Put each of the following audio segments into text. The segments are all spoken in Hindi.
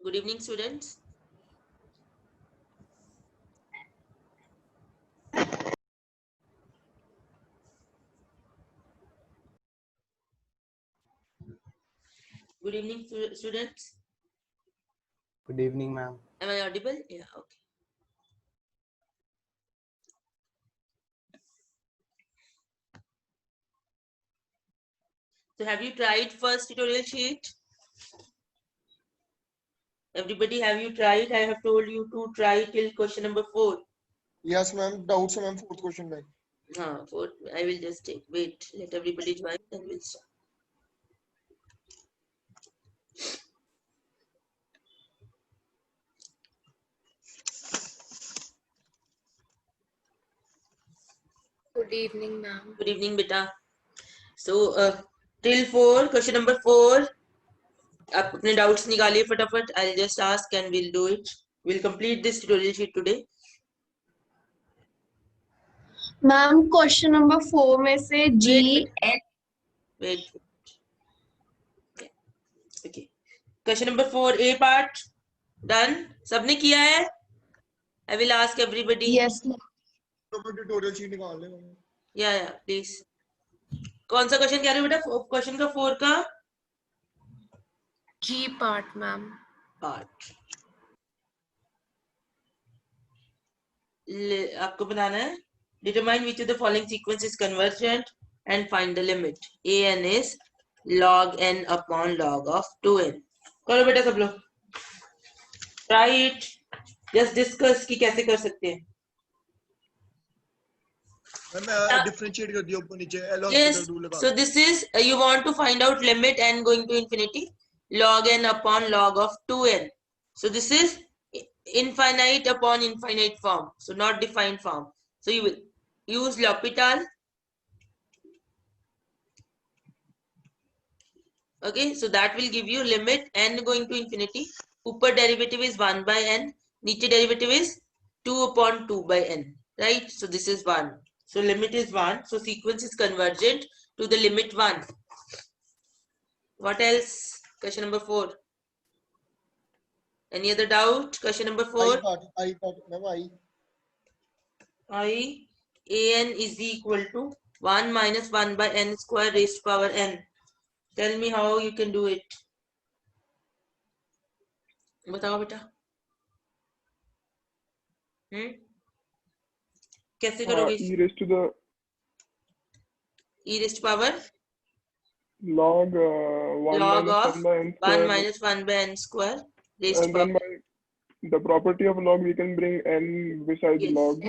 Good evening, students. Good evening, students. Good evening, ma'am. Am I audible? Yeah, okay. So have you tried first tutorial sheet? Everybody, have you tried? I have told you to try till question number 4. Yes, ma'am. Doubts, ma'am. Fourth question, ma'am. 4. I will just take. Wait, let everybody join, then we'll start. Good evening, ma'am. Good evening, beta. So till 4, question number 4. आप अपने doubts निकालिए फटाफट. I'll just ask and we'll do it. We'll complete this tutorial sheet today. Ma'am question number 4 में से जी Wait. Okay. Question number 4, A part. Done. सबने किया है? I will ask everybody. Yes tutorial sheet निकाल ले मैम. या प्लीज. कौन सा क्वेश्चन कह रहे हो बेटा? क्वेश्चन का 4 का जी पार्ट मैम. पार्ट आपको बनाना है. Determine which of the following sequence is convergent and find the limit. an is log n upon log of 2n. करो बेटा सब लोग. Try it. Just discuss कि कैसे कर सकते हैं. मैम डिफरेंशिएट कर दिया ऊपर नीचे. Yes. So this is you want to find out limit n going to infinity log n upon log of 2n. So this is infinite upon infinite form. So not defined form. So you will use L'Hopital. Okay. So that will give you limit n going to infinity. Upper derivative is 1 by n. Niche derivative is 2 upon 2 by n. Right. So this is 1. So limit is 1. So sequence is convergent to the limit 1. What else? Question number 4. Any other doubt? Question number 4. I part, ma'am. I an is equal to 1 minus 1 by n square raised to power n. Tell me how you can do it. बताओ बेटा. कैसे करोगे? e raised to the e raised to power log 1 log minus of 1 by n 1 square, minus 1 by n square raised to and then power. by the property of log we can bring n beside Yes. log.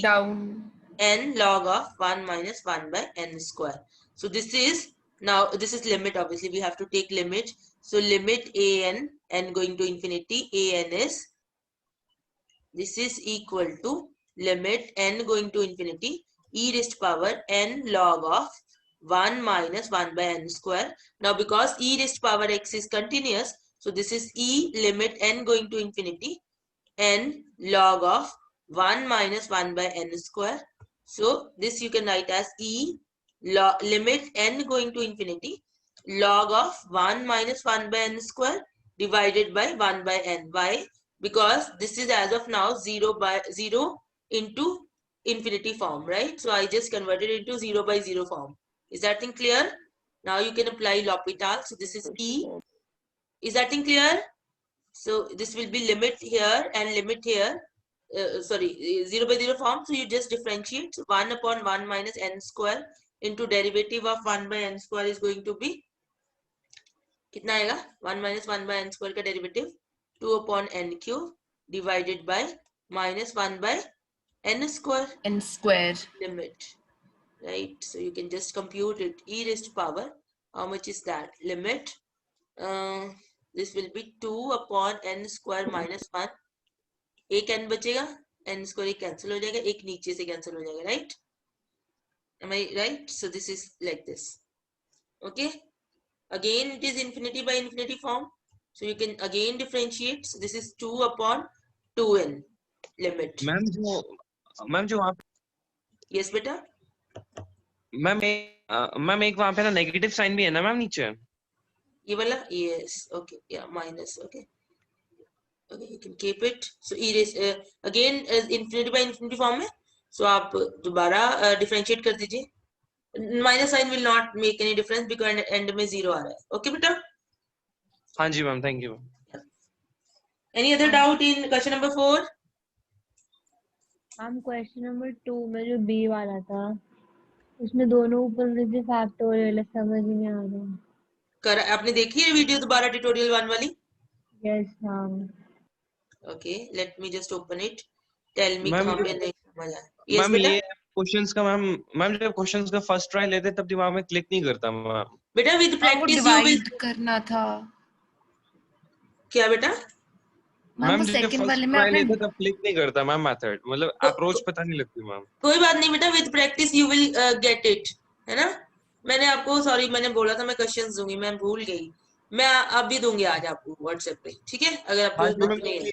Down. N log of 1 minus 1 by n square. So this is now this is limit. Obviously we have to take limit. So limit an n going to infinity, an is this is equal to limit n going to infinity e raised to power n log of 1 minus 1 by n square. Now because e raised to power x is continuous, so this is e limit n going to infinity n log of 1 minus 1 by n square. So this you can write as e limit n going to infinity log of 1 minus 1 by n square divided by 1 by n. Why? Because this is as of now 0 by 0 into infinity form, right? So I just converted it into 0 by 0 form. Is that thing clear? Now you can apply L'Hopital. So this is e. Is that thing clear? So this will be limit here and limit here. 0 by 0 form. So you just differentiate. So 1 upon 1 minus n square into derivative of 1 by n square is going to be कितना आएगा? 1 minus 1 by n square का derivative 2 upon n cube divided by minus 1 by n square. N square. Limit. Right. So you can just compute it. E raised to power. How much is that? Limit. This will be 2 upon n square minus 1. एक n बचेगा, n square cancel हो जाएगा, एक नीचे से cancel हो जाएगा, right? Am I right? So this is like this. Okay. Again, it is infinity by infinity form. So you can again differentiate. So this is 2 upon 2n limit. Ma'am जो वहाँ Yes, बेटा. मैम एक वहाँ पे ना नेगेटिव साइन भी है ना मैम नीचे. ये वाला? Yes. Okay. Yeah. Minus. Okay. Okay, you can keep it. So e raised again is infinity by infinity form में. So आप दोबारा differentiate कर दीजिए. Minus sign will not make any difference because end में 0 आ रहा है. Okay बेटा? हाँ जी ma'am, thank you. Any other doubt in question number 4? Ma'am question number 2 में जो बी वाला था उसमें दोनों ऊपर नीचे फैक्टोरियल समझ ही नहीं आ रहा। आपने देखी है वीडियो दोबारा ट्यूटोरियल 1 वाली? Yes ma'am. Okay, let me just open it. Tell me ma'am कहाँ पे नहीं समझ आया? Yes मैम बेटा? ये क्वेश्चंस का मैम जब क्वेश्चंस का फर्स्ट ट्राई लेते तब दिमाग में क्लिक नहीं करता मैम। बेटा with आपको practice you will. डिवाइड करना था क्या बेटा? मैम, मैम वो जब सेकंड फर्स्ट वाले में ट्राई आपने लेते तब क्लिक नहीं करता मैम मेथड, मतलब अप्रोच पता नहीं लगती मैम। कोई बात नहीं बेटा, with practice you will get it, है ना? मैंने आपको सॉरी मैंने बोला था मैं क्वेश्चंस दूंगी, मैं भूल गई। मैं अभी दूंगी आज आपको व्हाट्सएप पे, ठीक है? अगर आपको हाँ जी दुख नहीं है।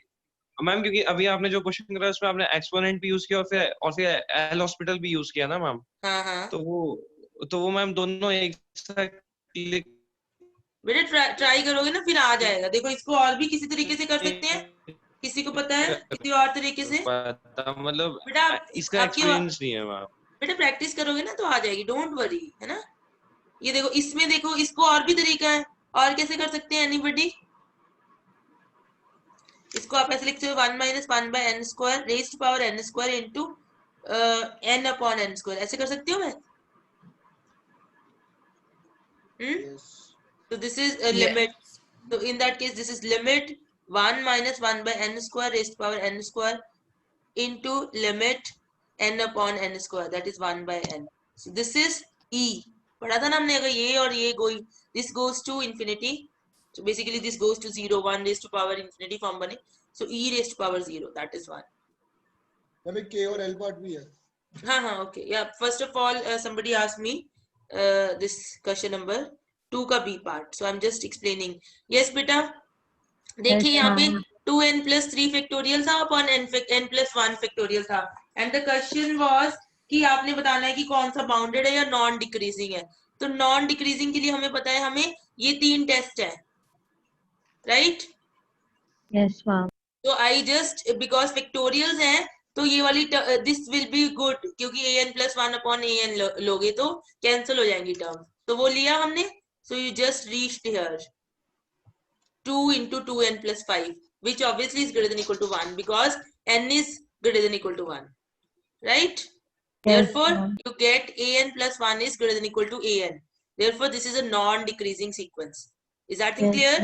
मैम क्योंकि अभी आपने जो क्वेश्चन करा उसमें आपने एक्सपोनेंट भी यूज किया और फिर एल हॉस्पिटल भी यूज किया ना मैम। हाँ हाँ तो वो मैम दोनों एक साथ क्लिक बेटा ट्राई करोगे ना फिर आ जाएगा। देखो इसको और भी किसी तरीके से कर सकते हैं, किसी को पता है किसी और तरीके से? पता, मतलब बेटा इसका आपकी एक्सपीरियंस नहीं है मैम। बेटा प्रैक्टिस करोगे ना तो आ जाएगी, डोंट वरी, है ना? ये देखो इसमें देखो इसको और भी तरीका है, और कैसे कर सकते हैं एनीबॉडी? इसको आप ऐसे लिखते हो 1 - 1 by n square raised to power n square into n upon n square, ऐसे कर सकती हूँ मैं? Yes. So this is a limit. So in that case this is limit 1 - 1 by n square raised to power n square into limit n upon n square, that is 1 by n. So this is e. पढ़ा था ना हमने, अगर ये और ये going this goes to infinity, so basically this goes to 0, 1 raised to power infinity form बने, so e raised to power 0, that is 1. हमें k और l पार्ट भी है। हाँ okay, yeah, first of all somebody asked me this question number 2 का b part, so I'm just explaining. Yes बेटा, देखिए यहाँ पे 2n plus 3 factorial था upon n plus 1 factorial था, and the question was कि आपने बताना है कि कौन सा बाउंडेड है या नॉन डिक्रीजिंग है। तो नॉन डिक्रीजिंग के लिए हमें पता है हमें ये 3 टेस्ट है, राइट? Yes ma'am. तो आई जस्ट बिकॉज फैक्टोरियल्स हैं तो ये वाली दिस विल बी गुड, क्योंकि an plus 1 upon an लोगे तो कैंसिल हो जाएंगी टर्म, तो वो लिया हमने। So you just reached here 2 into 2n plus 5, which obviously is greater than equal to 1 because n is greater than equal to 1, right? Therefore you get an plus 1 is greater than equal to an. Therefore this is a non-decreasing sequence. Is that thing clear?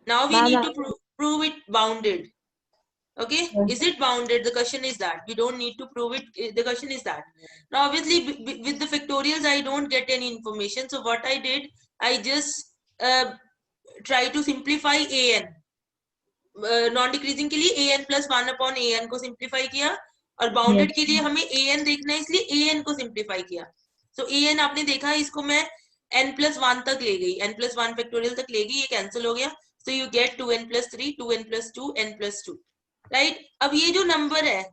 Now we need to prove it bounded. Okay, is it bounded? The question is that. You don't need to prove it. The question is that. Now obviously with the factorials I don't get any information, so what I did, I just try to simplify an. Non-decreasing के लिए an plus 1 upon an को simplify किया, और बाउंडेड के लिए हमें an देखना है इसलिए an को सिंप्लीफाई किया। सो an आपने देखा, इसको मैं n plus 1 तक ले गई, n plus 1 फैक्टोरियल तक ले गई, ये कैंसिल हो गया। So you get 2n plus 3, 2n plus 2, n plus 2, right? अब ये जो नंबर है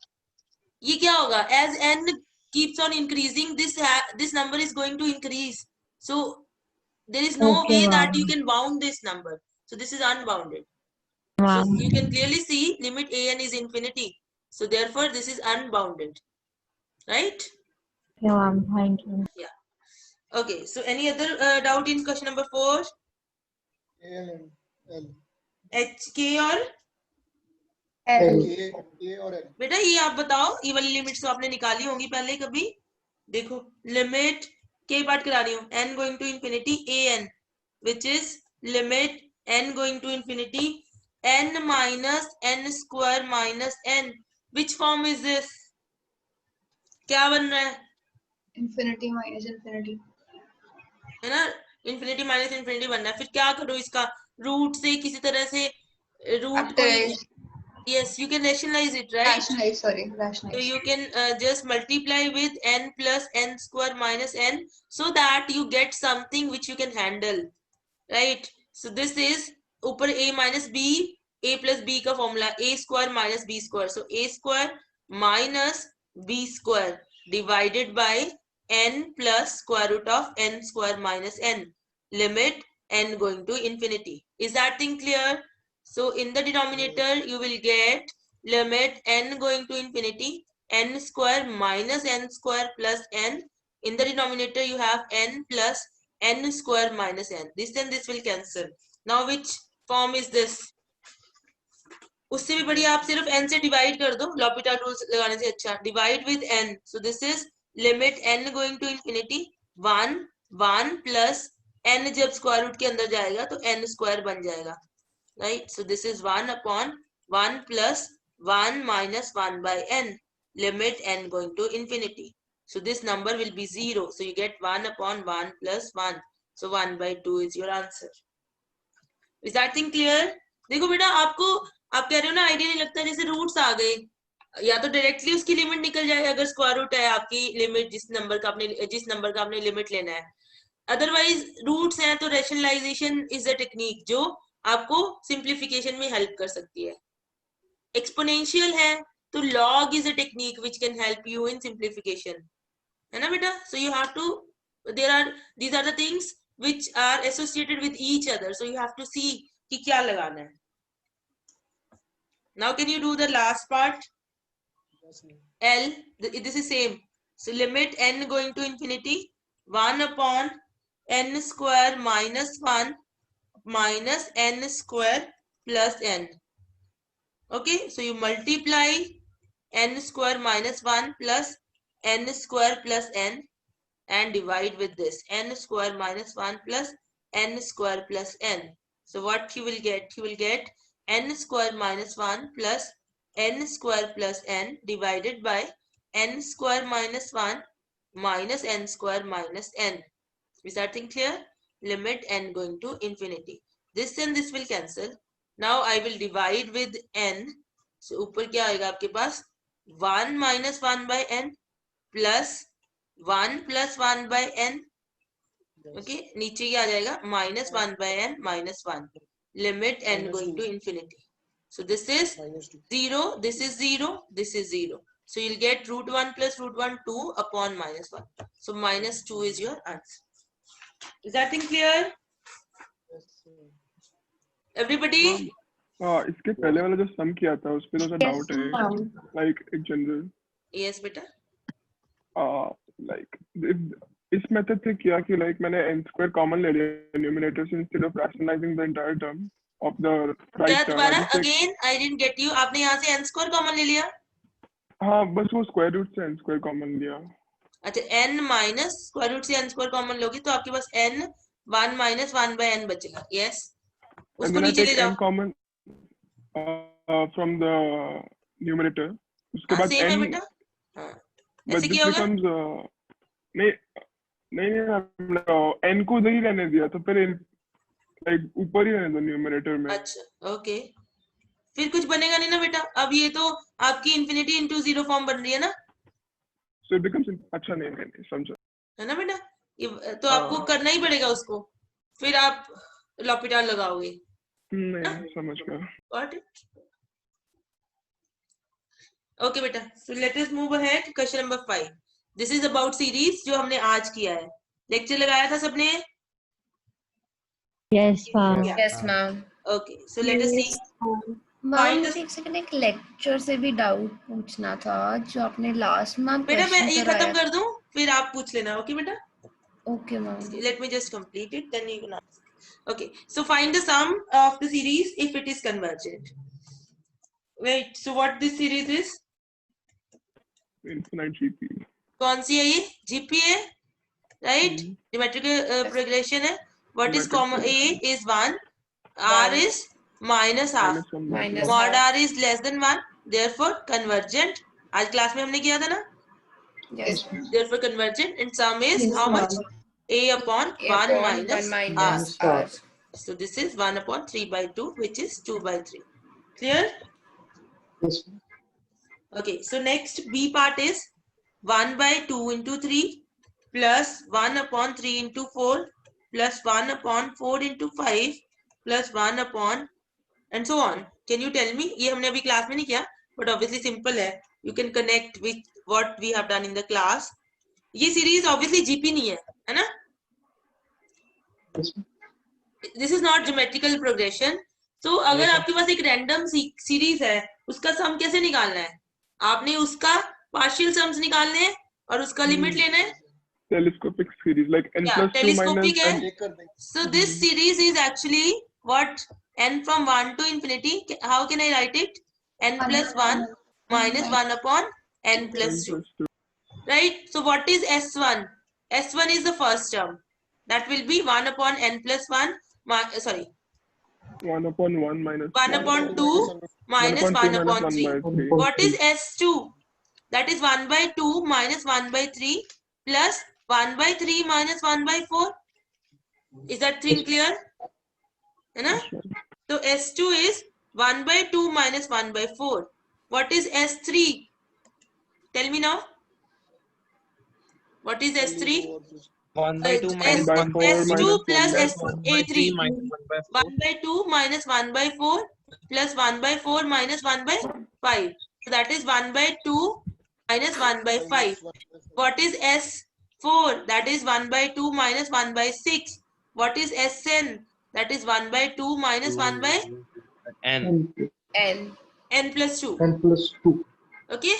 ये क्या होगा? As n keeps on increasing, this number is going to increase, so there is no way that you can bound this number, so this is unbounded. So you can clearly see limit an is infinity, so therefore this is unbounded, right? Yeah ma'am, thank you. Yeah. Okay, so any other doubt in question number 4? a and l, h k और k और l। बेटा ये आप बताओ, ये वाली लिमिट्स तो आपने निकाली होंगी पहले कभी। देखो लिमिट के पार्ट करा रही हूँ, n going to infinity an, which is limit n going to infinity n minus n square minus n. Which form is this? क्या बन रहा है? infinity minus infinity, है ना, इन्फिनिटी माइनस इन्फिनिटी बनना है। फिर क्या करो, इसका रूट से किसी तरह से रूट को, yes you can rationalize it, right? So you can just multiply with n plus n square minus n, so that you get something which you can handle, right? So this is ऊपर a minus b, a plus b का formula a square minus b square, so a square minus b square divided by n plus square root of n square minus n, limit n going to infinity. Is that thing clear? So in the denominator, you will get limit n going to infinity, n square minus n square plus n. In the denominator, you have n plus n square minus n. This and this will cancel. Now which form is this? उससे भी बढ़िया आप सिर्फ n से डिवाइड कर दो, L'Hopital रूल्स लगाने से अच्छा. Divide with n. So this is limit n going to infinity 1 plus n जब स्क्वायर रूट के अंदर जाएगा तो n स्क्वायर बन जाएगा. Right? So this is 1 upon 1 plus 1 minus 1 by n. Limit n going to infinity. So this number will be 0. So you get 1 upon 1 plus 1. So 1 by 2 is your answer. Is that thing clear? देखो बेटा आपको आप कह रहे हो ना आइडिया नहीं लगता जैसे रूट्स आ गए या तो डायरेक्टली उसकी लिमिट निकल जाए अगर स्क्वायर रूट है आपकी लिमिट जिस नंबर का आपने लिमिट लेना है. अदरवाइज रूट्स हैं तो रैशनलाइजेशन इज अ टेक्निक जो आपको सिंप्लीफिकेशन में हेल्प कर सकती है. एक्सपोनेंशियल है तो log is a technique which can help you in simplification, है ना बेटा. So you have to these are the things which are associated with each other, so you have to see कि क्या लगाना है. Now can you do the last part? Yes, ma'am. L, this is same. So limit n going to infinity 1 upon n square minus 1 minus n square plus n. Okay, so you multiply n square minus 1 plus n square plus n and divide with this n square minus 1 plus n square plus n. So what you will get? You will get n square minus 1 plus n square plus n divided by n square minus 1 minus n square minus n. Is that thing clear? Limit n going to infinity. This and this will cancel. Now I will divide with n. So ऊपर क्या आएगा आपके पास 1 minus 1 by n plus 1 plus 1 by n. Okay, नीचे क्या आ जाएगा minus 1 by n minus 1. Limit n Minus going 2. to infinity. So this is Minus 2. 0, this is 0, this is 0. So you'll get root 1 plus root 1 2 upon minus 1. So minus 2 is your answer. Is that thing clear? Yes, ma'am. Everybody? इसके पहले वाला जो सम किया था उस पे थोड़ा Yes, डाउट है ma'am. लाइक एक जनरल Yes, beta. लाइक इस मेथड से किया कि लाइक मैंने n स्क्वायर कॉमन ले लिया न्यूमरेटर से instead of rationalising the entire term of the क्या राइट दोबारा term. again I didn't get you. आपने यहाँ से n square कॉमन ले लिया? हाँ बस वो स्क्वायर रूट से n स्क्वायर कॉमन लिया. अच्छा n माइनस स्क्वायर रूट से n स्क्वायर कॉमन लोगी तो आपके पास n 1 minus 1 by n बचेगा. Yes. And उसको then I नीचे ले take जाओ. n common from the numerator. उसके बाद सेम है n, बेटा. हाँ. but ऐसे this क्या होगा? becomes नहीं नहीं n को उधर ही रहने दिया तो फिर लाइक ऊपर ही रहने दो न्यूमरेटर में. अच्छा ओके. फिर कुछ बनेगा नहीं ना बेटा. अब ये तो आपकी इंफिनिटी इंटू 0 फॉर्म बन रही है ना, So it becomes अच्छा नहीं समझा. है ना बेटा. ये तो आपको करना ही पड़ेगा उसको. फिर आप L'Hopital लगाओगे. नहीं समझ गया. Got it? Okay बेटा. So let us move ahead. Question number 5. This is about series जो हमने आज किया है. लेक्चर लगाया था सबने? Yes, ma'am. Yeah. Yes, ma'am. Okay. So let us see. Ma'am Find मुझे एक सेकंड एक लेक्चर से भी डाउट पूछना था जो आपने लास्ट में बेटा मैं ये क्वेश्चन खत्म कराया. कर दूं फिर आप पूछ लेना. ओके बेटा. Okay ma'am. Let me just complete it, then you can ask. Okay, so find the sum of the series if it is convergent. Wait, so what this series is? Infinite GP. कौन सी है ये? GP है, right? Geometrical progression है. What is common? A is 1, R is minus half. Minus Mod R is less than 1, therefore convergent. आज क्लास में हमने किया था ना? Yes. Therefore convergent, and sum is Yes, how much? ma'am. A upon 1 minus R. So this is 1 upon 3 by 2, which is 2 by 3. Clear? Yes. Okay, so next B part is 1 by 2 into 3 plus 1 upon 3 into 4 plus 1 upon 4 into 5 plus 1 upon and so on. Can you tell me? ये हमने अभी क्लास में नहीं किया, but obviously simple है. You can connect with what we have done in the class. ये series obviously GP नहीं है ना? Yes. This is not geometrical progression. तो अगर आपके पास एक रैंडम सीरीज है, उसका सम कैसे निकालना है? आपने उसका पार्शियल सम्स निकालने हैं और उसका लिमिट लेना है. Telescopic series like n Yeah, plus 2 telescopic minus है. n. चेक कर देंगे. So this series is actually what? N from 1 to infinity. How can I write it? N plus 1 minus 1 upon n plus 2. Right? So what is S1? S1 is the first term. That will be 1 upon n plus 1. Sorry. 1 upon 1 minus 1 upon 2 minus 1 1 upon 3. 3. What is S2? That is 1 by 2 minus 1 by 3 plus 1 by 3 minus 1 by 4. Is that thing clear? है ना? So S2 is 1 by 2 minus 1 by 4. What is S3? Tell me now. What is S3? 1 by 2 minus 1 by S2 3 plus plus 1 by 3 A3. minus 1 by 4. 1 by 2 minus 1 by 4 plus 1 by 4 minus 1 by 5. So that is 1 by 2 minus 1 by 5. What is S4? That is 1 by 2 minus 1 by 6. What is Sn? That is 1 by 2 minus 1 by N. N. n plus 2. n plus 2. Okay?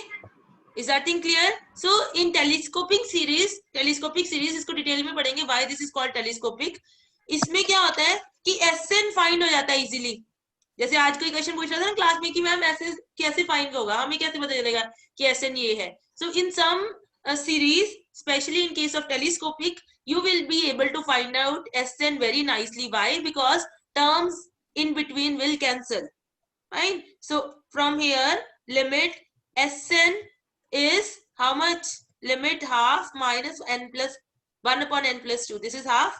Is that thing clear? So in telescopic series इसको डिटेल में पढ़ेंगे why this is called telescopic. इसमें क्या होता है कि Sn फाइंड हो जाता है इजीली. जैसे आज कोई क्वेश्चन पूछ रहा था ना क्लास में कि मैम ऐसे कैसे फाइंड होगा, हमें कैसे पता चलेगा कि Sn ये है. So in some series, especially in case of telescopic, you will be able to find out Sn very nicely. Why? Because terms in between will cancel. Fine. So from here, limit Sn is how much? Limit half minus n plus 1 upon n plus 2. This is half.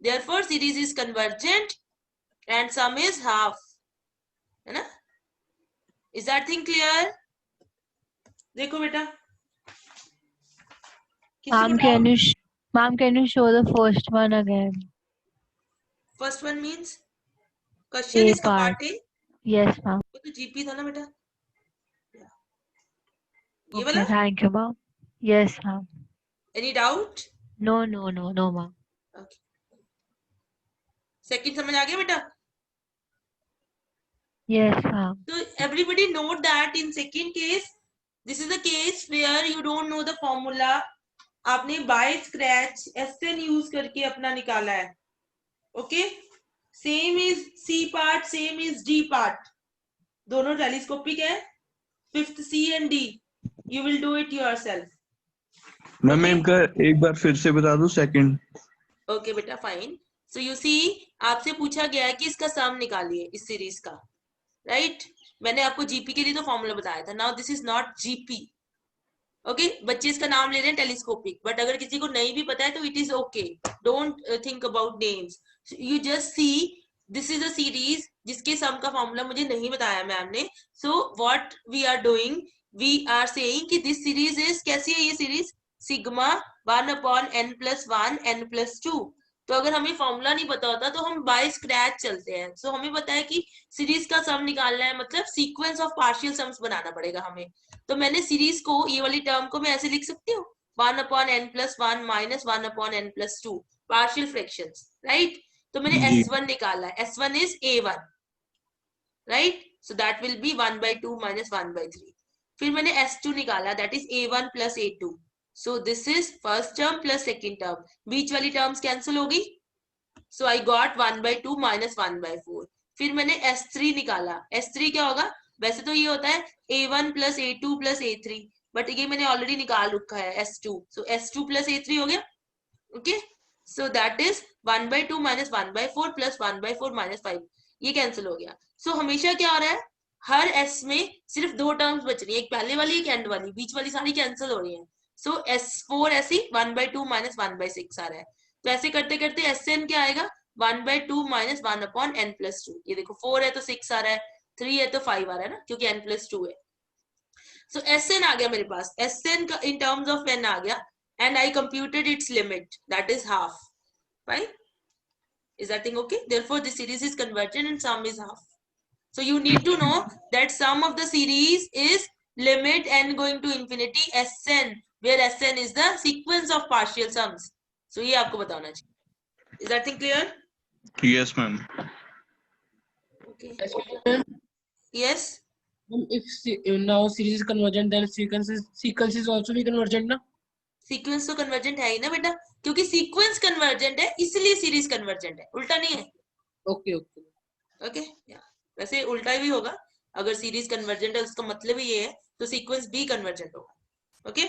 Therefore, series is convergent and sum is half. है ना? Is that thing clear? देखो बेटा. Ma'am, can you show the first one again? First one means question is part. part A. Yes, ma'am. वो तो GP था ना बेटा. ये Okay, वाला? thank you, ma'am. Yes, ma'am. Any doubt? No, ma'am. Okay. Second समझ आ गया बेटा? Yes, ma'am. So everybody note that in second case, this is the case where you don't know the formula. आपने by scratch Sn use करके अपना निकाला है. Okay? Same is C part, same is D part. दोनों telescopic है. Fifth C and D. You will do it yourself. Ma'am इनका एक बार फिर से बता दो सेकंड. Okay बेटा, fine. So you see, आपसे पूछा गया है कि इसका सम निकालिए इस सीरीज का. राइट? मैंने आपको जीपी के लिए तो फॉर्मूला बताया था. Now this is not GP. Okay, बच्चे इसका नाम ले रहे हैं टेलीस्कोपिक, बट अगर किसी को नहीं भी पता है तो it is okay. Don't think about names. You just see this is a series जिसके सम का फॉर्मूला मुझे नहीं बताया मैम ने. So what we are doing, we are saying कि दिस सीरीज इज, कैसी है ये series? Sigma 1 upon n plus 1 n plus 2. तो अगर हमें फॉर्मूला नहीं पता होता तो हम बाय स्क्रैच चलते हैं. सो हमें पता है कि सीरीज का सम निकालना है, मतलब सीक्वेंस ऑफ पार्शियल सम्स बनाना पड़ेगा हमें. तो मैंने सीरीज को, ये वाली टर्म को मैं ऐसे लिख सकती हूँ, 1 upon n plus 1 minus 1 upon n plus 2 partial fractions. Right? तो मैंने S1 निकाला है. S1 is A1. Right? So that will be 1 by 2 minus 1 by 3. फिर मैंने S2 निकाला, that is A1 plus A2. So this is first term plus second term. बीच वाली terms cancel होगी. So I got 1 by 2 minus 1 by 4. फिर मैंने S3 निकाला. S3 क्या होगा? वैसे तो ये होता है A1 plus A2 plus A3, but ये मैंने ऑलरेडी निकाल रखा है S2. So S2 plus A3 हो गया. Okay? So that is 1 by 2 minus 1 by 4 plus 1 by 4 minus 5. ये cancel हो गया. So हमेशा क्या हो रहा है? हर S में सिर्फ दो टर्म्स बच रही है, एक पहले वाली एक एंड वाली, बीच वाली सारी कैंसिल हो रही है. सो S4 ऐसी 1 by 2 minus 1 by 6 आ रहा है. तो ऐसे करते करते Sn क्या आएगा? 1 by 2 minus 1 upon n plus 2. ये देखो 4 है तो 6 आ रहा है, 3 है तो 5 आ रहा है ना, क्योंकि n plus 2 है. सो Sn आ गया मेरे पास. Sn का in terms of n आ गया, and I computed its limit, that is half. Fine? Is that thing okay? Therefore this series is convergent and sum is half. So you need to know that sum of the series is limit n going to infinity Sn, where Sn is the sequence of partial sums. So ये आपको बताना चाहिए. Is that thing clear? Yes, ma'am. Okay. Okay. Ma'am, Yes. if now series is convergent, then sequence is also be convergent, na? Sequence तो कन्वर्जेंट है ही ना बेटा, क्योंकि सीक्वेंस कन्वर्जेंट है इसलिए सीरीज कन्वर्जेंट है, उल्टा नहीं है. Okay, okay. ओके वैसे उल्टा भी होगा, अगर सीरीज कन्वर्जेंट है उसका मतलब ही ये है, तो सीक्वेंस भी कन्वर्जेंट होगा. ओके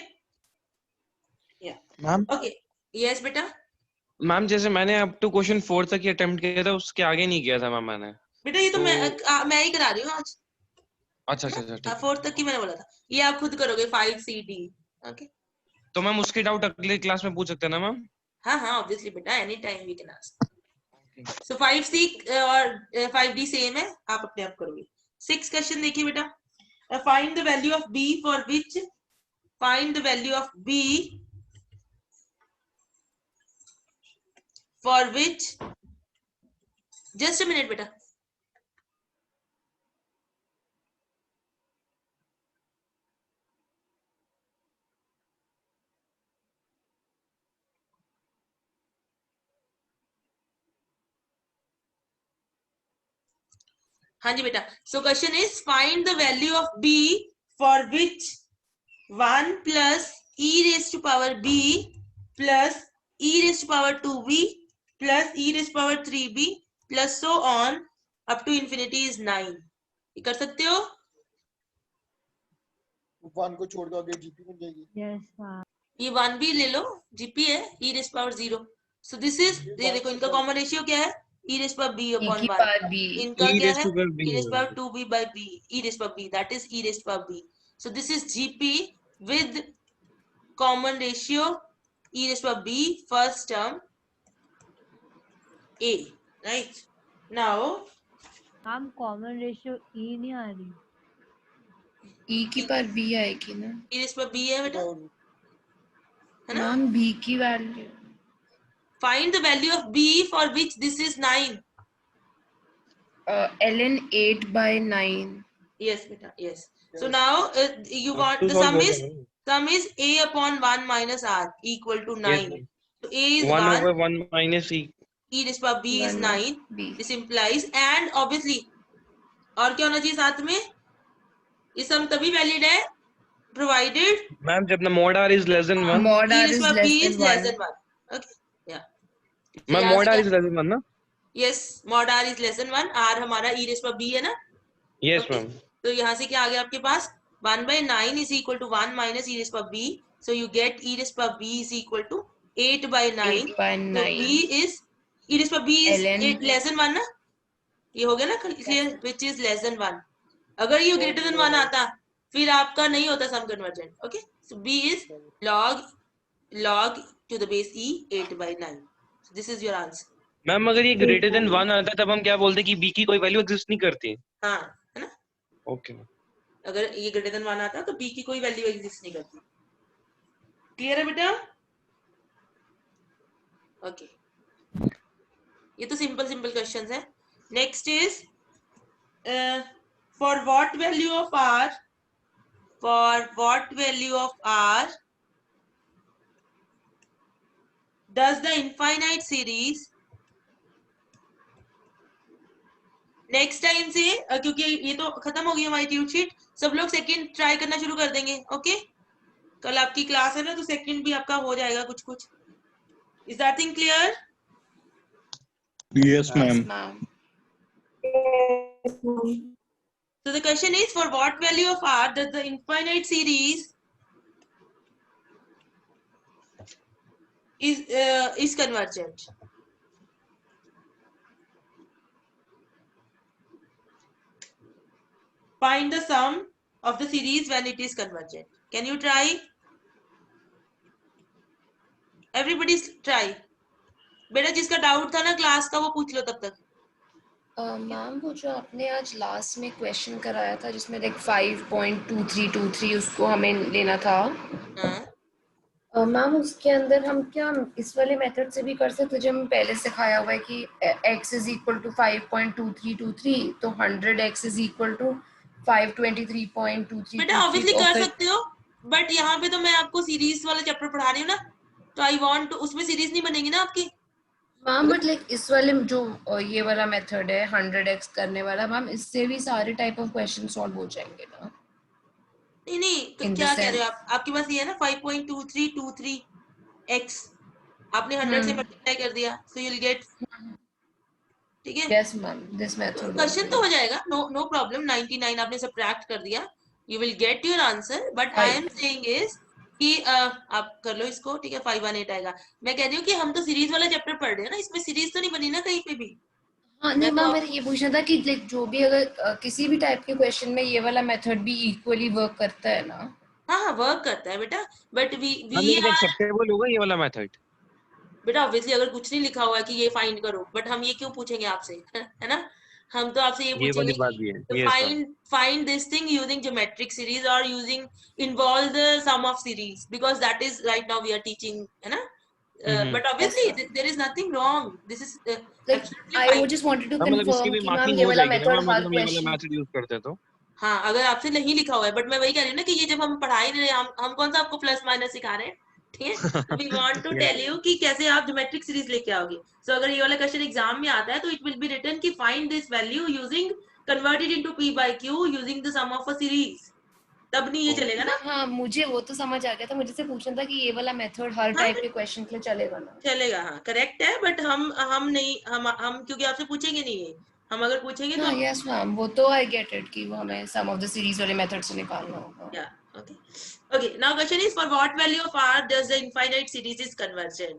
मैम ओके यस बेटा. मैम जैसे मैंने अप टू क्वेश्चन 4 तक ही अटेम्प्ट किया था, उसके आगे नहीं किया था मैम मैंने. बेटा ये तो मैं ही करा रही हूँ आज. अच्छा अच्छा अच्छा ठीक है. 4 तक की मैंने बोला था, ये आप खुद करोगे 5CD. ओके तो मैम उसके डाउट अगली क्लास में पूछ सकते हैं ना मैम? हाँ हाँ ऑब्वियसली बेटा, any time we can ask. So 5C और 5D सेम है, आप अपने आप करोगे. 6 क्वेश्चन देखिए बेटा. Find the value of B for which find the value of B for which, just a minute बेटा. हाँ जी बेटा. So question is find the value of B for which 1 plus e raised to power b plus e raised to power 2b plus e raised to power 3b plus so on up to infinity is 9. ये कर सकते हो? 1 को छोड़ दो, आगे GP बन जाएगी. Yes ma'am. ये 1 भी ले लो, GP है e raised to power 0. So this is, ये देखो इनका कॉमन रेशियो क्या है, e raised to power b e upon की 1. Power b. इनका E क्या raised है, to power b e raised to power होगा. 2b by b, e raised to power b, that is e raised to power b. So this is GP with common ratio e raised to power b first term a, right? Now ma'am common ratio ई नहीं आ रही. e की पावर b आएगी ना e raised to power b है बेटा, है ना? मैम b की value. Find the value of b for which this is 9. ln 8 by 9. Yes beta, yes. So now you want तो the solve sum हो is गया ma'am. sum is a upon 1 minus r equal to 9. Yes, ma'am. So a is 1 1, over 1 minus e. e raised to power b is 1 9. b. This implies, and obviously और क्या होना चाहिए साथ में, ये sum तभी valid है provided मैम जब the mod r is less than 1. mod e r raised is to power b is less less than than 1. 1. Okay, yeah. Ma'am यहाँ mod से r क्या- is less than 1 ना? Yes, mod r is less than 1. r हमारा e raised to power b है ना? Yes Okay. मैम. तो यहाँ से क्या आ गया आपके पास, 1 by 9 is equal to 1 minus e raised to power b. So you get e raised to power b is equal to 8 by 9. 8 by So 9. b is e raised to power b is ln 8 less than 1 ना? ये हो गया ना clear, which is less than 1. अगर ये greater than 1 आता फिर आपका नहीं होता sum convergent. Okay, so b is log to the base e 8 by 9. So this is your answer. Ma'am अगर ये greater than 1 आता है तब हम क्या बोलते हैं कि b की कोई वैल्यू एग्जिस्ट नहीं करती. हाँ है ना, ओके. अगर ये greater than 1 आता तो b की कोई वैल्यू एग्जिस्ट नहीं करती. क्लियर है बेटा? ओके ये तो सिंपल क्वेश्चंस है. Next is for what value of r does the infinite series, next time से क्योंकि ये तो खत्म हो गई हमारी ट्यूट शीट, सब लोग सेकंड ट्राई करना शुरू कर देंगे. ओके कल आपकी क्लास है ना, तो सेकंड भी आपका हो जाएगा कुछ. Is that thing clear? Yes, ma'am. ma'am. So the question is, for what value of r does the infinite series is convergent? Find the sum of the series when it is convergent. Can you try? Everybody try. बेटा जिसका डाउट था ना क्लास का वो पूछ लो तब तक. मैम वो जो आपने आज लास्ट में क्वेश्चन कराया था जिसमें लाइक 5.2323 उसको हमें लेना था, हाँ मैम उसके अंदर हम क्या इस वाले मेथड से भी कर सकते, जो हमें पहले सिखाया हुआ है कि x इज इक्वल टू 5.2323 तो 100x इज इक्वल टू 523.23. बेटा ऑब्वियसली कर सकते हो, बट यहाँ पे तो मैं आपको सीरीज वाला चैप्टर पढ़ा रही हूँ ना, तो आई वांट उसमें सीरीज नहीं बनेगी ना आपकी. मैम बट लाइक इस वाले जो ये वाला मेथड है 100x करने वाला, मैम इससे भी सारे टाइप ऑफ क्वेश्चन सॉल्व हो जाएंगे ना? नहीं नहीं, तो In the क्या कह रहे हो sense- आप? आपके पास ये है ना 5.2323x, आपने 100 से मल्टीप्लाई कर दिया, सो यू विल गेट, ठीक है? Yes ma'am, this method question only. तो हो जाएगा, नो प्रॉब्लम। 99 आपने सब्ट्रैक्ट कर दिया, you will get your answer, but I am saying is कि आप कर लो इसको, ठीक है? 518 आएगा। मैं कह रही हूँ कि हम तो सीरीज वाला चैप्टर पढ़ रहे हैं ना, इसमें सीरीज तो नहीं बनी ना कहीं पे भी। हाँ नहीं मैं मैम, तो मेरा ये पूछना था कि लाइक जो भी अगर किसी भी टाइप के क्वेश्चन में ये वाला मेथड भी इक्वली वर्क करता है ना? हाँ वर्क करता है बेटा, बट वी मतलब आर, एक्सेप्टेबल होगा ये वाला मेथड? बेटा ऑब्वियसली अगर कुछ नहीं लिखा हुआ है कि ये फाइंड करो, बट हम ये क्यों पूछेंगे आपसे, है ना? हम तो आपसे ये ये वाली पूछेंगे बात भी है। कि yes ma'am. find this thing using geometric series or using involve the sum of series, because that is right now we are teaching, है ना? But obviously Yes, there is nothing wrong, this is like absolutely I fine. just wanted to मतलब इसकी confirm भी कि मैम मार्किंग ये हो वाला जाएगी ना मेथड मैम, हर अगर हम ये वाला क्वेश्चन, मेथड यूज करते हैं तो? हाँ अगर आपसे नहीं लिखा हुआ है, बट मैं वही कह रही हूँ ना कि ये जब हम पढ़ा ही नहीं रहे, हम कौन सा आपको प्लस माइनस सिखा रहे हैं, ठीक है? तो we want to tell you कि कैसे आप ज्योमेट्रिक सीरीज लेके आओगे। सो अगर ये वाला क्वेश्चन एग्जाम में आता है तो इट विल बी रिटन कि find this value using converted into p by q using the sum of a series, तब नहीं ये चलेगा ना? हाँ मुझे वो तो समझ आ गया था, मुझे से पूछना था कि ये वाला मेथड हर हाँ टाइप के क्वेश्चन के लिए चलेगा ना? चलेगा, हाँ करेक्ट है, बट हम नहीं, हम क्योंकि आपसे पूछेंगे नहीं ये, हम अगर पूछेंगे तो हाँ यस मैम, वो तो आई गेट इट कि वो हमें सम ऑफ द सीरीज वाले मेथड से निकालना होगा। yeah, okay. Okay, now question is for what value of r does the infinite series is converges?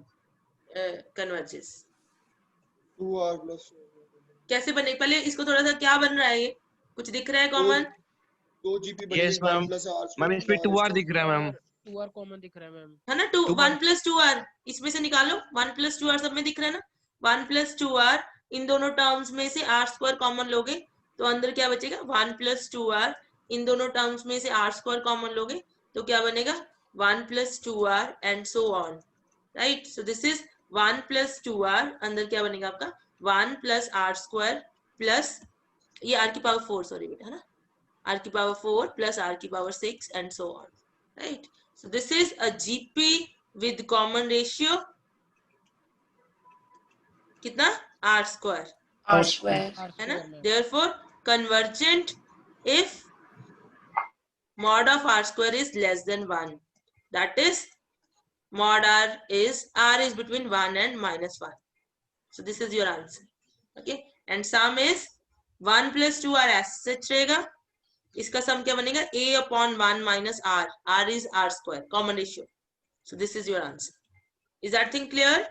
2r plus कैसे बने, पहले इसको थोड़ा सा क्या बन रहा है, ये कुछ दिख रहा है common? 2gp yes ma'am. Ma'am इस पे 2r दिख रहा है मैम। 2r कॉमन दिख रहा है मैम। है ना? 1 plus 2r इसमें से निकालो, 1 plus 2r सब में दिख रहा है ना? 1 plus 2r, इन दोनों टर्म्स में से r स्क्वायर कॉमन लोगे तो अंदर क्या बचेगा? 1 plus 2r, इन दोनों टर्म्स में से r स्क्वायर कॉमन लोगे तो क्या बनेगा? 1 plus 2r and so on, right? So this is 1 plus 2r, अंदर क्या बनेगा आपका? 1 plus r square plus ये r की पावर 4, सॉरी बेटा, है ना? r की पावर 4 plus r की power 6 and so on, right? So this is a GP with common ratio कितना? r square, r square, है ना? Therefore convergent if mod of r square is less than 1, that is mod r is between 1 and minus 1. So this is your answer, okay? And sum is 1 plus 2r as such रहेगा, इसका सम क्या बनेगा? a upon 1 minus r, r is r square, common ratio. So this is your answer. Is that thing clear?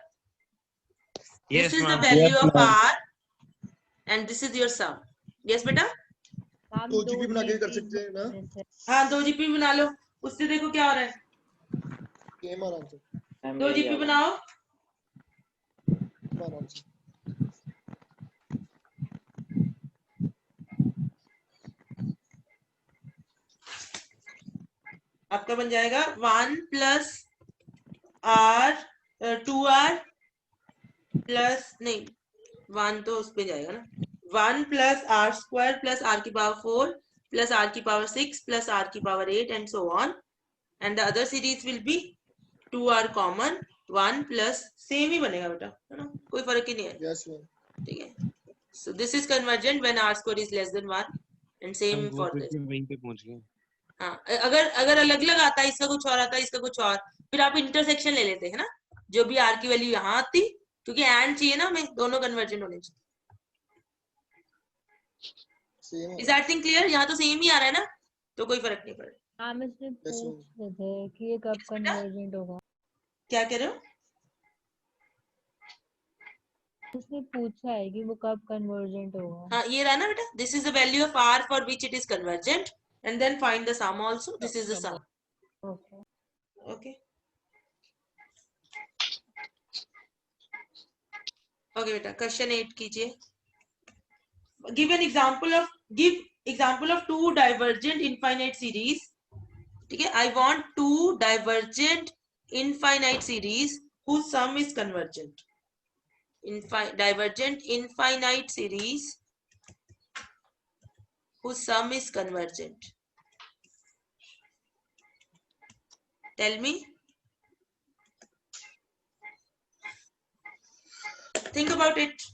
Yes, this is the ma'am. value Yes, of ma'am. r and this is your sum. Yes बेटा? मैम 2gp बना के कर सकते हैं ना? हाँ 2 GP बना लो, उससे देखो क्या हो रहा है। सेम आंसर 2 GP बनाओ, आंसर आपका बन जाएगा 1 plus r 2r प्लस नहीं 1 तो उस पे जाएगा ना, 1 plus r square plus r की पावर 4 plus r की पावर 6 plus r की power 8 and so on, and the other series will be 2r common 1 plus same ही बनेगा बेटा, है ना? कोई फर्क ही नहीं है, यस मैम। ठीक है? So this is convergent when r square is less than 1 and same for this. वहीं पे पहुंच गए। हाँ अगर अलग अलग आता है, इसका कुछ और आता है, इसका कुछ और, फिर आप इंटरसेक्शन ले लेते हैं ना, जो भी r की वैल्यू यहाँ आती, क्योंकि एंड चाहिए ना हमें, दोनों कन्वर्जेंट होने चाहिए। Same is that thing clear? यहाँ तो सेम ही आ रहा है ना, तो कोई फर्क नहीं पड़ेगा। हम इससे Yes, पूछ रहे थे कि ये कब Yes, बेटा? कन्वर्जेंट होगा। क्या कह रहे हो? उसने पूछा है कि वो कब कन्वर्जेंट होगा। हाँ ये रहा ना बेटा, this is the value of r for which it is convergent and then find the sum also, this is the sum, okay okay okay बेटा। क्वेश्चन 8 कीजिए। Give example of two divergent infinite series, ठीक है? I want two divergent infinite series whose sum is convergent. Divergent infinite series whose sum is convergent. Tell me. think about it.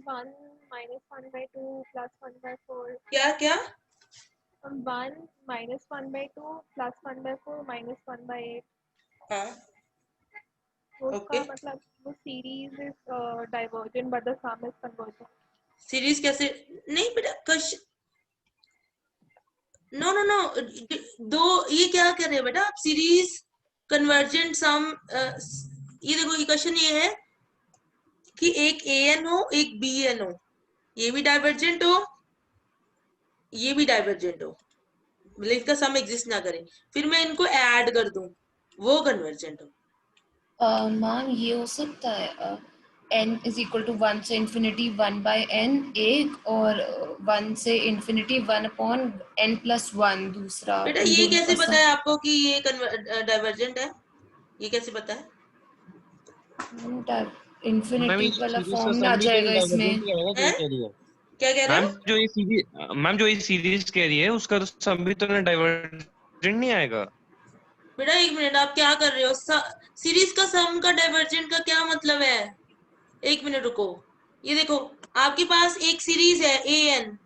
One minus 1/2 plus 1/4. क्या 1 minus 1/2 plus 1/4 minus 1/8. हाँ वो Okay. उसका मतलब वो series is divergent but the sum is convergent. Series कैसे? नहीं बेटा क्वेश्चन, नो दो, ये क्या कर रहे हो बेटा आप? सीरीज कन्वर्जेंट सम, ये देखो ये क्वेश्चन ये है कि एक an हो एक bn हो, ये भी डाइवर्जेंट हो ये भी डाइवर्जेंट हो, मतलब इसका सम एग्जिस्ट ना करे, फिर मैं इनको ऐड कर दूं, वो कन्वर्जेंट हो। मैम ये हो सकता है n is equal to 1 से infinity 1 by n एक, और 1 से infinity 1 upon n plus 1 दूसरा। बेटा इन ये दोनों कैसे का पता है आपको कि ये डाइवर्जेंट है? ये कैसे पता है? सम infinity वाला सीरीज का फॉर्म में आ सम भी जाएगा तो इसमें। डाइवर्जेंट ही आएगा जो हैं? कह रही है। क्या कह रहे हो? मैम जो ये सीरीज कह रही है उसका सम भी तो डाइवर्जेंट नहीं आएगा। बेटा एक मिनट, आप क्या कर रहे हो? सीरीज का सम का डाइवर्जेंट का क्या मतलब है? एक मिनट रुको, ये देखो आपके पास एक सीरीज है an,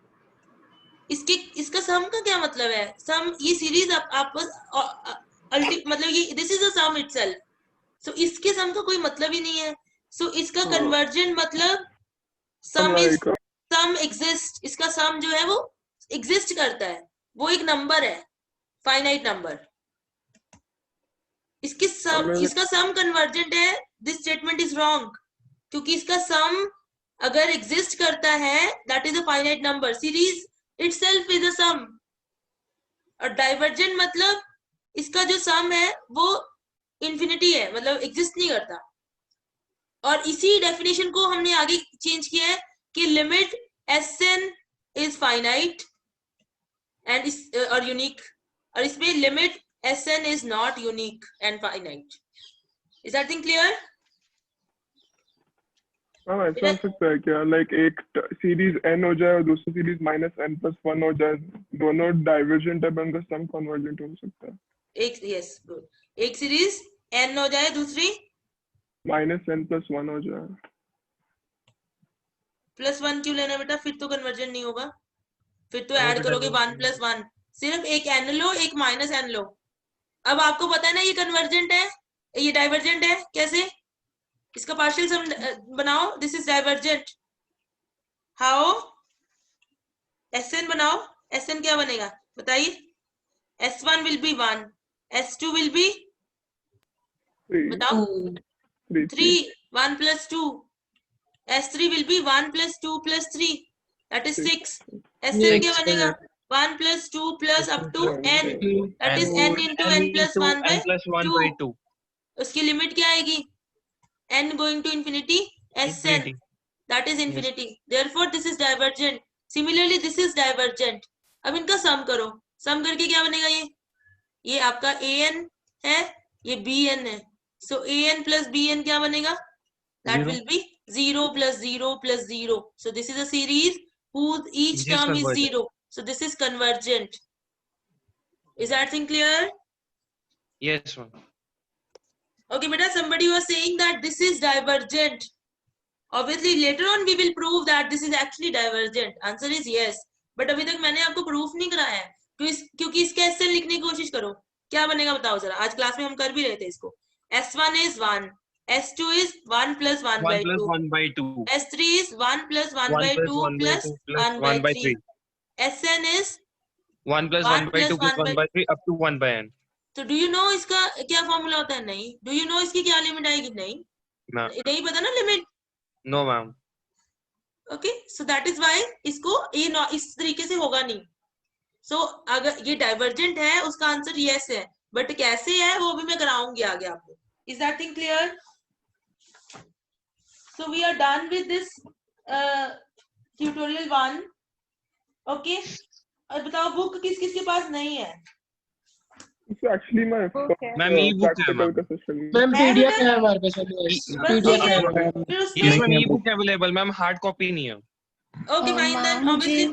इसका सम का क्या मतलब है? सम, ये सीरीज मतलब ये this is a sum itself, so इसके सम का कोई मतलब ही नहीं है। सो इसका कन्वर्जेंट मतलब सम इज, सम एग्जिस्ट, इसका सम जो है वो एग्जिस्ट करता है, वो एक नंबर है, फाइनाइट नंबर। इसका सम कन्वर्जेंट है, दिस स्टेटमेंट इज रॉन्ग, क्योंकि इसका सम अगर एग्जिस्ट करता है that is a finite number, series itself is a sum. और डाइवर्जेंट मतलब इसका जो सम है वो इंफिनिटी है, मतलब एग्जिस्ट नहीं करता। और इसी डेफिनेशन को हमने आगे चेंज किया है कि limit Sn is finite and और यूनिक, और इसमें limit Sn is not unique and finite. Is that thing clear? हाँ ऐसा हो सकता है क्या, लाइक एक सीरीज n हो जाए और दूसरी सीरीज -n+1 हो जाए, दोनों डाइवर्जेंट है पर उनका सम कन्वर्जेंट हो सकता है। यस गुड, एक सीरीज n हो जाए दूसरी -n+1 हो जाए। +1 क्यों लेना बेटा? फिर तो कन्वर्जेंट नहीं होगा, फिर तो वो ऐड भी करोगे divergent 1 + 1, सिर्फ एक n लो एक -n लो। अब आपको पता है ना ये कन्वर्जेंट है, ये डाइवर्जेंट है, कैसे? इसका पार्शियल सम बनाओ, this is divergent. How? Sn बनाओ, Sn क्या बनेगा बताइए? S1 will be 1, S2 will be, बताओ, 3, 1 + 2, S3 will be 1 + 2 + 3, that is 6. Sn क्या बनेगा? 1 + 2 plus up to n, that is n into n plus 1 by 2. उसकी लिमिट क्या आएगी? n going to infinity, Sn, that is infinity. Therefore this is divergent. Similarly this is divergent. अब इनका सम करो, सम करके क्या बनेगा? ये आपका an है, ये bn है, so an plus bn क्या बनेगा? That will be 0 + 0 + 0. So this is a series whose each term is 0. So this is convergent. Is that thing clear? Yes ma'am. Okay beta, somebody was saying that this is divergent. Obviously later on we will prove that this is actually divergent. Answer is yes. But अभी तक मैंने आपको प्रूफ नहीं कराया है, क्योंकि इसका SN लिखने की कोशिश करो, क्या बनेगा बताओ जरा। आज क्लास में हम कर भी रहे थे इसको। S1 is 1, S2 is 1 + 1/2, S3 is 1 + 1/2 plus 1/3, Sn is 1 + 1/2 plus 1/3 up to 1/n. तो डू यू नो इसका क्या फॉर्मूला होता है? नहीं। डू यू नो इसकी क्या लिमिट आएगी? नहीं, नहीं पता ना limit. No ma'am. Okay, so that is why इसको ये इस तरीके से होगा नहीं। सो अगर ये डाइवर्जेंट है उसका आंसर यस है, बट कैसे है वो भी मैं कराऊंगी आगे आपको। Is that thing clear? So we are done with this tutorial 1। Okay, और बताओ बुक किस किस के पास नहीं है? एक्चुअली मैं मैम ई बुक है मैम पीडीएफ है हमारे पास, पीडीएफ है। ये ma'am e book available, ma'am hard copy नहीं है। Okay fine then, obviously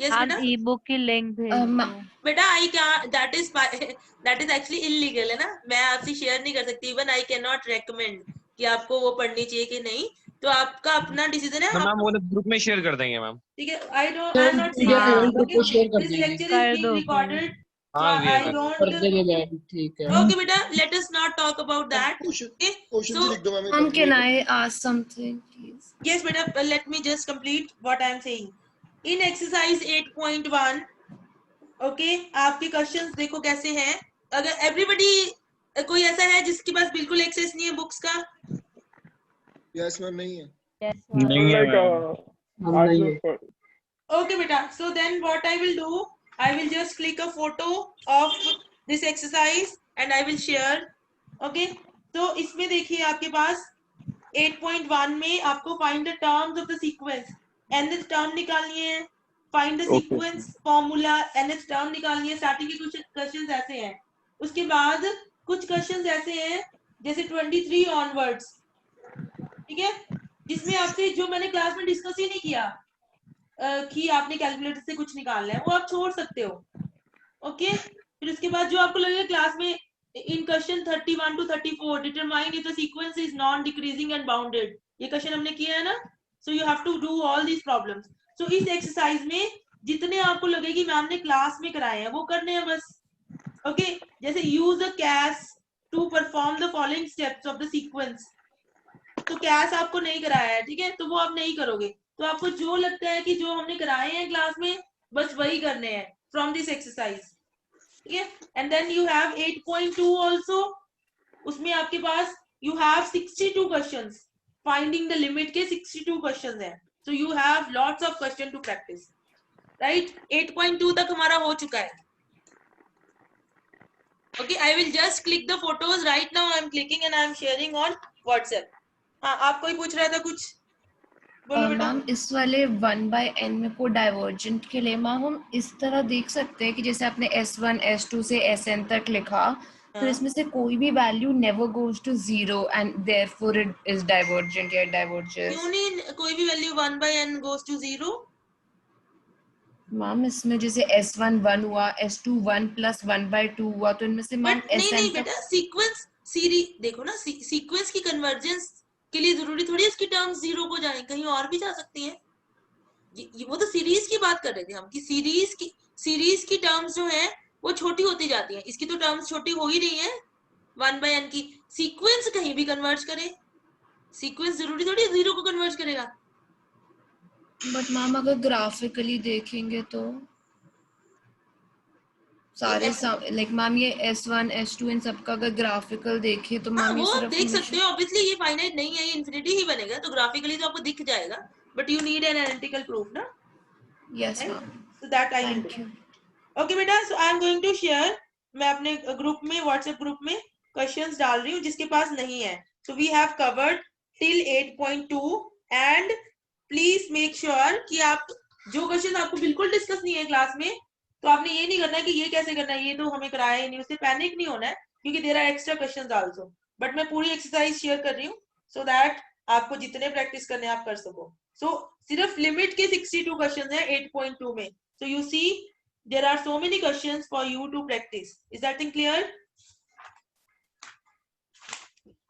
yes आप बेटा ई बुक की लिंक भेज दो। बेटा आई क्या दैट इज एक्चुअली इलीगल है ना, मैं आपसे शेयर नहीं कर सकती, even I can not recommend कि आपको वो पढ़नी चाहिए कि नहीं, तो आपका अपना डिसीजन है। मैम वो ग्रुप में शेयर कर देंगे मैम। ठीक है, आई am not PDF saying event group okay, को शेयर कर दिस देंगे। लेक्चर इज कर बीइंग दो रिकॉर्डेड, सो हाँ वी आई कर डोंट कर देंगे मैम, ठीक है। ओके बेटा, let us not talk about that. Okay question so लिख दो ma'am. Mom, can I ask something, please? yes beta, let me just complete what I am saying. In exercise 8.1 okay आपके क्वेश्चंस देखो कैसे हैं। अगर एवरीबॉडी कोई ऐसा है जिसके पास बिल्कुल एक्सेस नहीं है बुक्स का? यस मैम नहीं है। Yes, नहीं है Like मैम। हम नहीं है। Okay beta, so then what I will do, I will just click a photo of this exercise and I will share. Okay, तो इसमें देखिए आपके पास 8.1 में आपको find the terms of the sequence, nth term निकालनी है, find the sequence formula, nth term निकालनी है। स्टार्टिंग के कुछ क्वेश्चंस ऐसे हैं, उसके बाद कुछ क्वेश्चंस ऐसे हैं जैसे 23 ऑनवर्ड्स, ठीक है, जिसमें आपसे जो मैंने क्लास में डिस्कस ही नहीं किया कि आपने कैलकुलेटर से कुछ निकालना है, वो आप छोड़ सकते हो। ओके, फिर उसके बाद जो आपको लगेगा क्लास में in question 31 to 34 determine if the sequence is non decreasing and bounded, ये क्वेश्चन हमने किया है ना, so you have to do all these problems. So इस एक्सरसाइज में जितने आपको लगे कि मैम ने क्लास में कराए हैं वो करने हैं बस। ओके, जैसे use a CAS to perform the following steps of the sequence, तो कैस आपको नहीं कराया है, ठीक है, तो वो आप नहीं करोगे, तो आपको जो लगता है कि जो हमने कराए हैं क्लास में बस वही करने हैं फ्रॉम दिस एक्सरसाइज, ठीक है। And then you have 8.2 also, उसमें आपके पास you have 62 questions, finding the limit के 62 क्वेश्चंस हैं, so you have lots of question to practice, right. 8.2 तक हमारा हो चुका है। Okay, I will just click the photos right now, I am clicking and I am sharing on WhatsApp. हाँ, आप कोई पूछ रहा था कुछ, बोलो बेटा। मैम इस वाले 1/n में को डाइवर्जेंट के लिए मैम हम इस तरह देख सकते हैं कि जैसे आपने S1 S2 से Sn तक लिखा, तो इसमें से कोई भी value never goes to 0 and therefore it is divergent या डाइवर्जेंस। क्यों नहीं कोई भी value 1/n goes to 0? Ma'am इसमें जैसे S1 1 हुआ, S2 1 + 1/2 हुआ, तो इनमें से मैम बट नहीं Sn तक बेटा, सीक्वेंस सीरीज देखो ना, सीक्वेंस की कन्वर्जेंस के लिए जरूरी थोड़ी है इसकी टर्म्स 0 को जाए, कहीं और भी जा सकती हैं। वो तो सीरीज की बात कर रहे थे हम कि सीरीज की टर्म्स जो हैं वो छोटी होती जाती हैं, इसकी तो टर्म्स छोटी हो ही रही हैं 1/n की। सीक्वेंस कहीं भी कन्वर्ज करे, सीक्वेंस जरूरी थोड़ी 0 को कन्वर्ज करेगा। बट मैम अगर ग्राफिकली देखेंगे तो सारे लाइक मैम ये S1 S2 इन सबका अगर ग्राफिकल देखें तो हाँ, मैम ये वो आप सिर्फ देख सकते हो, ऑब्वियसली ये फाइनाइट नहीं है, ये इन्फिनिटी ही बनेगा, तो ग्राफिकली तो आपको दिख जाएगा, but you need an analytical proof ना। Yes ma'am, so that I will thank do. You. Okay बेटा, so I am going to share, मैं अपने ग्रुप में व्हाट्सएप ग्रुप में क्वेश्चंस डाल रही हूँ जिसके पास नहीं है। So we have covered till 8.2 and please make sure कि आप जो क्वेश्चन आपको बिल्कुल डिस्कस नहीं है क्लास में, तो आपने ये नहीं करना है कि ये कैसे करना है, ये तो हमें कराया ही नहीं, उससे पैनिक नहीं होना है, क्योंकि there are extra questions also, but मैं पूरी एक्सरसाइज शेयर कर रही हूँ सो दैट आपको जितने प्रैक्टिस करने आप कर सको। सो सिर्फ लिमिट के 62 क्वेश्चंस हैं 8.2 में, so you see there are so many questions for you to practice. Is that thing clear?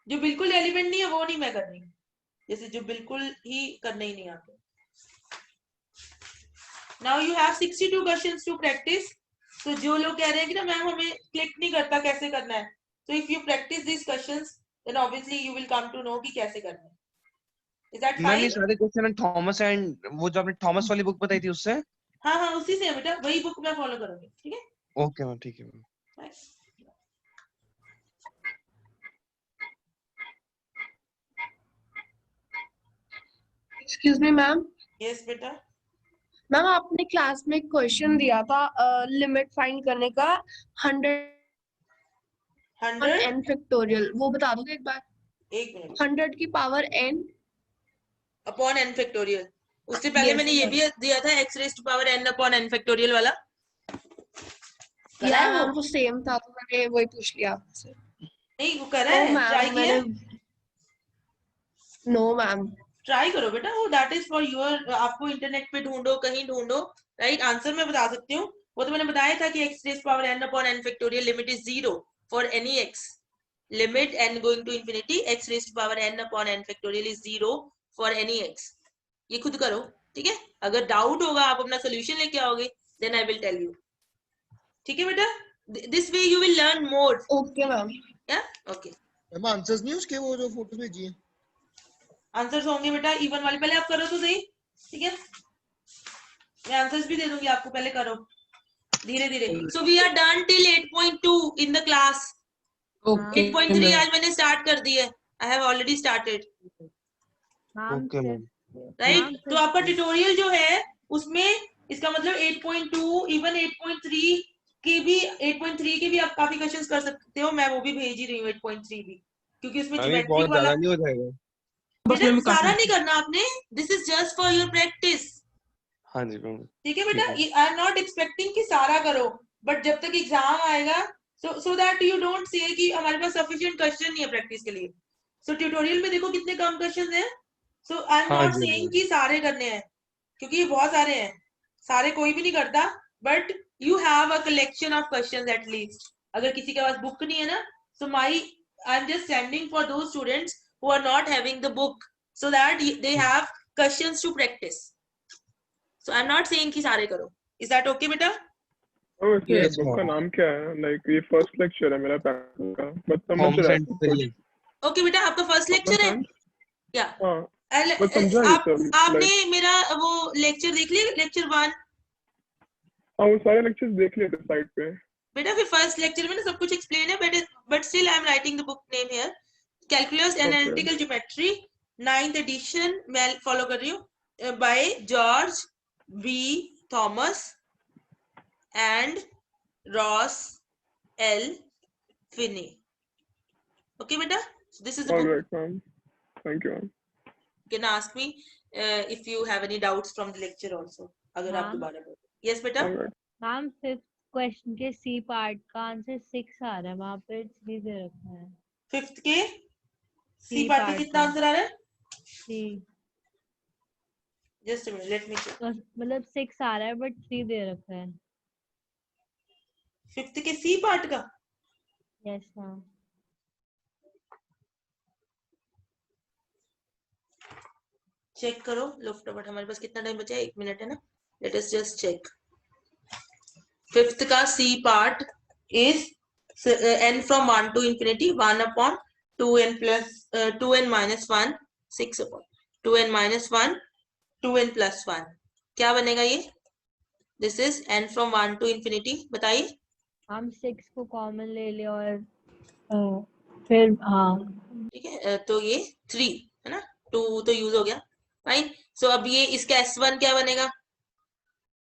जो बिल्कुल एलिमेंट नहीं है वो नहीं मैं कर रही, जैसे जो बिल्कुल ही करने ही नहीं आते। Now you have 62 questions to practice. तो जो लोग कह रहे हैं कि ना मैम हमें क्लिक नहीं करता कैसे करना है, so if you practice these questions then obviously you will come to know कि कैसे करना है। Is that मैम ये fine? सारे क्वेश्चन थॉमस एंड वो जो आपने थॉमस वाली बुक बताई थी उससे? हाँ हाँ, उसी से है बेटा, वही बुक मैं फॉलो करूंगी, ठीक है। ओके मैम, ठीक है ma'am. Excuse me ma'am. Yes बेटा। मैम आपने क्लास में क्वेश्चन दिया था लिमिट फाइंड करने का 100 n फैक्टोरियल, वो बता दोगे एक बार? एक मिनट। 100 की power n upon n factorial, उससे पहले Yes, मैंने ये भी दिया था x raised to power n upon n factorial वाला। या मैम वो सेम था तो मैंने वही पूछ लिया आपसे। नहीं वो करा है, ट्राई किया? नो मैम, ट्राई करो बेटा, वो दैट इज फॉर योर, आपको इंटरनेट पे ढूंढो, कहीं ढूंढो, राइट। आंसर मैं बता सकती हूँ, वो तो मैंने बताया था कि x raised to power n upon n factorial limit is 0 for any x, limit n going to infinity x raised to power n upon n factorial is 0 for any x। ये खुद करो, ठीक है। अगर डाउट होगा आप अपना सोल्यूशन लेके आओगे, then I will tell you, ठीक है बेटा। This way you will learn more. Okay ma'am. या ओके, मैम आंसर्स नहीं उसके, वो जो फोटोज भेजी है। आंसर्स होंगे बेटा इवन वाले, पहले आप करो तो सही, ठीक है। मैं आंसर्स भी दे दूंगी आपको, पहले करो धीरे धीरे। So we are done till 8.2 in the class. Okay 8.3 आज मैंने स्टार्ट कर दी है, I have already started, ma'am Okay, ma'am. Right. तो आपका ट्यूटोरियल जो है उसमें इसका मतलब 8.2 इवन 8.3 के भी, 8.3 के भी आप काफी क्वेश्चंस कर सकते हो, मैं वो भी भेज ही रही हूँ 8.3 भी, क्योंकि उसमें अभी ज्योमेट्री बहुत वाला ज्यादा नहीं हो जाएगा। बस बेटा मैम सारा काफी नहीं करना आपने, this is just for your practice, हाँ जी मैम। ठीक है बेटा। ठीक आई एम नॉट एक्सपेक्टिंग कि सारा करो, बट जब तक एग्जाम आएगा, so that you don't say कि हमारे पास सफिशिएंट क्वेश्चन नहीं है प्रैक्टिस के लिए। सो ट्यूटोरियल में देखो कितने कम क्वेश्चन हैं। सो आई एम हाँ नॉट जी, सेइंग मैम। कि सारे करने हैं, क्योंकि ये बहुत सारे हैं, सारे कोई भी नहीं करता, but you have a collection of questions at least. अगर किसी के पास बुक नहीं है ना, so I am just sending for those students who are not having the book, so that they have questions to practice. So I am not saying कि सारे करो। इज दैट ओके बेटा? वैसे Yes, बुक का ma'am. नाम क्या है? लाइक ये फर्स्ट लेक्चर है मेरा पैटर्न का, बट समझ Forms रहा and है कुछ। filling. ओके बेटा, आपका फर्स्ट लेक्चर है क्या? हाँ बस समझा ये आप सब, आपने लाइक मेरा वो लेक्चर देख लिया, लेक्चर 1? हाँ वो सारे लेक्चर्स देख लिए थे साइड पे। बेटा फिर फर्स्ट लेक्चर में ना सब कुछ एक्सप्लेन है, but still I am writing the book name here, calculus analytical geometry 9th edition, मैं फॉलो कर रही हूँ, by George B Thomas and Ross L Finney. Okay बेटा, this is the book, alright ma'am, thank you ma'am. you can ask me if you have any doubts from the lecture also, अगर आप Ma'am. दोबारा बोलो। yes बेटा, ऑलराइट मैम 5th क्वेश्चन के सी पार्ट का आंसर 6 आ रहा है, वहाँ पे 3 दे रखा है। 5th के सी C पार्ट का part कितना का। आंसर आ रहा है? C just minute, let me check. तो मतलब 6 आ रहा है बट 3 दे रखा है। 5th के सी पार्ट का यस मैम। चेक करो लो फटाफट, हमारे पास कितना टाइम बचा है? 1 मिनट है ना, let us just check. 5th का C part is n from 1 to infinity 1 upon 2n plus 2n minus 1 6 upon 2n minus 1 2n plus 1। क्या बनेगा ये? This is n from 1 to infinity, बताइए। हम 6 को कॉमन ले लिया और फिर हाँ ठीक है, तो ये 3 है ना, 2 तो यूज हो गया, फाइन। सो अब ये इसका S1 क्या बनेगा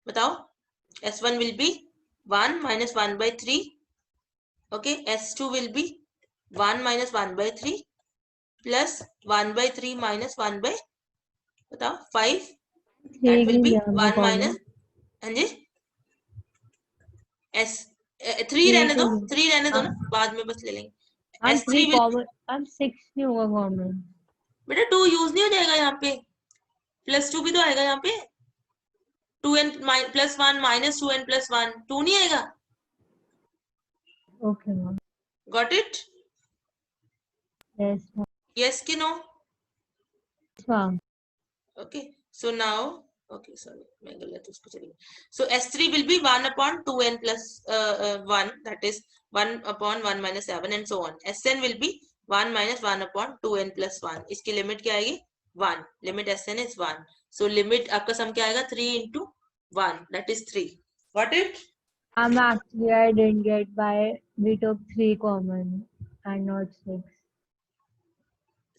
बताओ? S1 will be 1 minus 1 by 3, okay। S2 will be 1 minus 1 by 3 plus 1 by 3 minus 1 by बताओ 5, that will be 1 minus, हाँ जी S3 रहने दो, 3 रहने दो ना, बाद में बस ले लेंगे। हम S3 3 will, कॉमन, हम 6 नहीं होगा कॉमन। बेटा 2 यूज नहीं हो जाएगा यहाँ पे, प्लस 2 भी तो आएगा यहाँ पे, 2n plus 1 minus 2n plus 1 2 नहीं आएगा? Okay ma'am. Got it? Yes ma'am. Yes कि no? Ma'am Okay, so now, okay, sorry, मैं गलत उसको चली गई। So S3 will be 1 upon 2n plus 1, that is 1 upon 1 minus 7 and so on. Sn will be 1 minus 1 upon 2n plus 1। इसकी लिमिट क्या आएगी? 1। Limit Sn is 1। So limit आपका सम क्या आएगा? 3 into 1, that is 3। Got it? Actually I didn't get why we took 3 common and not 6.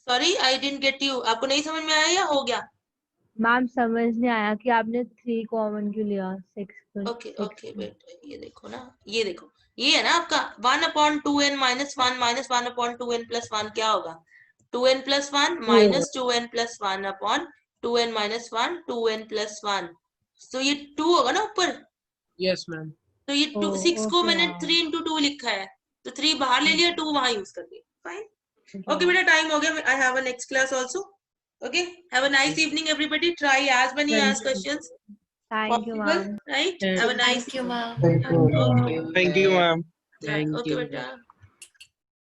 Sorry, I didn't get you। आपको नहीं समझ में आया या हो गया? मैम समझ नहीं आया कि आपने 3 कॉमन क्यों लिया 6 को। ओके ओके बेट, ये देखो ना, ये देखो, ये है ना आपका 1 upon 2n minus 1 minus 1 upon 2n plus 1 क्या होगा? 2n plus 1 minus 2n plus 1 upon 2n minus 1 2n plus 1। तो ये 2 होगा ना ऊपर, यस मैम। तो ये 6 को मैंने 3 into 2 लिखा है, तो 3 बाहर ले लिया, 2 वहां यूज कर दिया, फाइन। ओके बेटा, टाइम हो गया, I have a next class also. Okay, have a nice evening, everybody. Try as many as questions Thank you, possible, ma'am. right? Thank Have a nice Thank you, ma'am. Thank you. Okay. Thank you, ma'am. Yeah, Thank okay, you. beta.